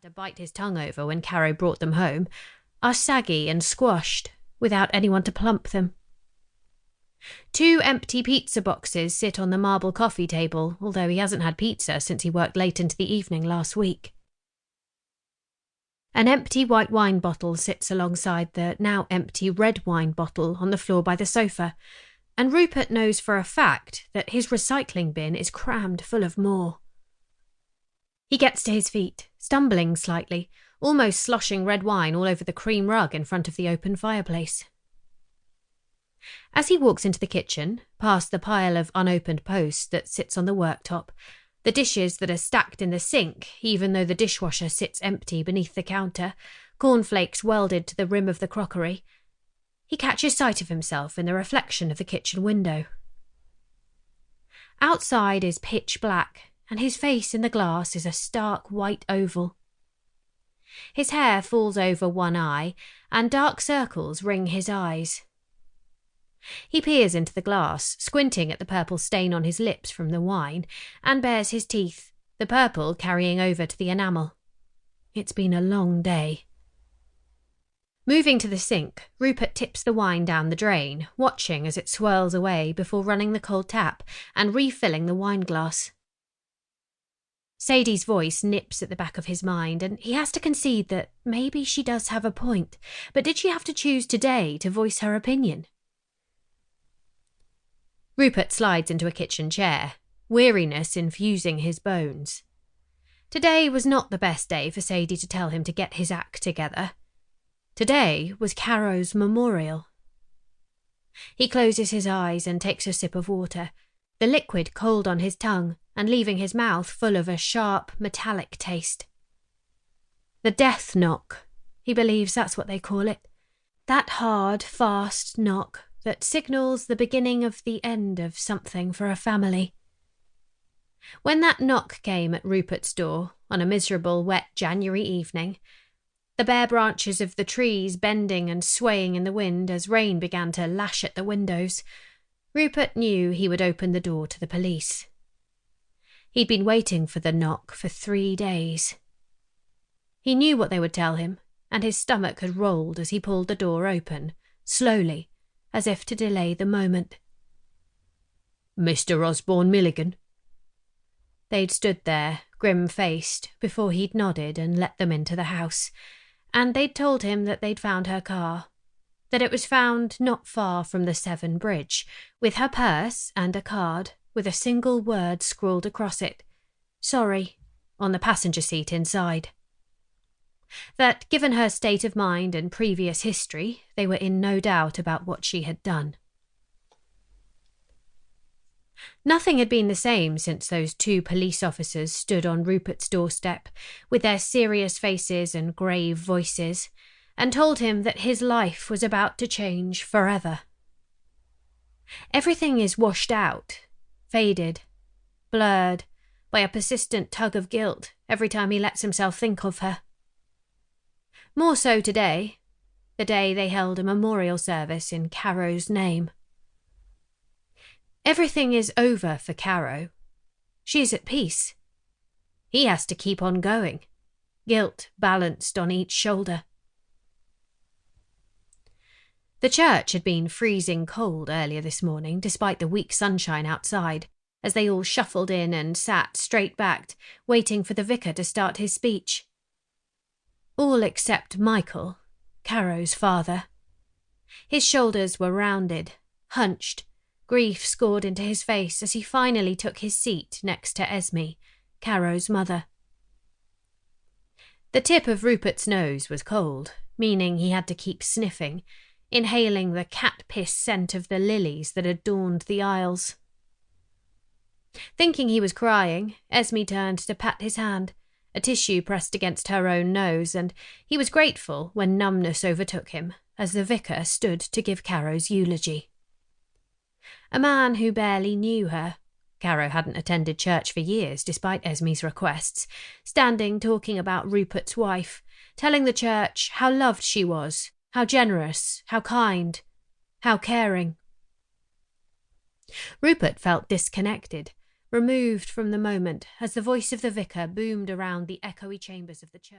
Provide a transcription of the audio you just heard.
To bite his tongue over when Caro brought them home, are saggy and squashed, without anyone to plump them. 2 empty pizza boxes sit on the marble coffee table, although he hasn't had pizza since he worked late into the evening last week. An empty white wine bottle sits alongside the now empty red wine bottle on the floor by the sofa, and Rupert knows for a fact that his recycling bin is crammed full of more. He gets to his feet, stumbling slightly, almost sloshing red wine all over the cream rug in front of the open fireplace. As he walks into the kitchen, past the pile of unopened posts that sits on the worktop, the dishes that are stacked in the sink, even though the dishwasher sits empty beneath the counter, cornflakes welded to the rim of the crockery, he catches sight of himself in the reflection of the kitchen window. Outside is pitch black, and his face in the glass is a stark white oval. His hair falls over one eye, and dark circles ring his eyes. He peers into the glass, squinting at the purple stain on his lips from the wine, and bares his teeth, the purple carrying over to the enamel. It's been a long day. Moving to the sink, Rupert tips the wine down the drain, watching as it swirls away before running the cold tap and refilling the wine glass. Sadie's voice nips at the back of his mind, and he has to concede that maybe she does have a point, but did she have to choose today to voice her opinion? Rupert slides into a kitchen chair, weariness infusing his bones. Today was not the best day for Sadie to tell him to get his act together. Today was Caro's memorial. He closes his eyes and takes a sip of water, the liquid cold on his tongue and leaving his mouth full of a sharp, metallic taste. The death knock, he believes that's what they call it. That hard, fast knock that signals the beginning of the end of something for a family. When that knock came at Rupert's door on a miserable, wet January evening, the bare branches of the trees bending and swaying in the wind as rain began to lash at the windows, Rupert knew he would open the door to the police. He'd been waiting for the knock for 3 days. He knew what they would tell him, and his stomach had rolled as he pulled the door open, slowly, as if to delay the moment. "Mr. Osborne Milligan?" They'd stood there, grim-faced, before he'd nodded and let them into the house, and they'd told him that they'd found her car, that it was found not far from the Severn Bridge, with her purse and a card, with a single word scrawled across it, "Sorry," on the passenger seat inside. That, given her state of mind and previous history, they were in no doubt about what she had done. Nothing had been the same since those 2 police officers stood on Rupert's doorstep, with their serious faces and grave voices, and told him that his life was about to change forever. Everything is washed out, faded, blurred, by a persistent tug of guilt every time he lets himself think of her. More so today, the day they held a memorial service in Caro's name. Everything is over for Caro. She is at peace. He has to keep on going, guilt balanced on each shoulder. The church had been freezing cold earlier this morning, despite the weak sunshine outside, as they all shuffled in and sat straight-backed, waiting for the vicar to start his speech. All except Michael, Caro's father. His shoulders were rounded, hunched, grief scored into his face as he finally took his seat next to Esme, Caro's mother. The tip of Rupert's nose was cold, meaning he had to keep sniffing, inhaling the cat-piss scent of the lilies that adorned the aisles. Thinking he was crying, Esme turned to pat his hand, a tissue pressed against her own nose, and he was grateful when numbness overtook him as the vicar stood to give Caro's eulogy. A man who barely knew her, Caro hadn't attended church for years despite Esme's requests, standing talking about Rupert's wife, telling the church how loved she was, how generous, how kind, how caring. Rupert felt disconnected, removed from the moment as the voice of the vicar boomed around the echoey chambers of the church.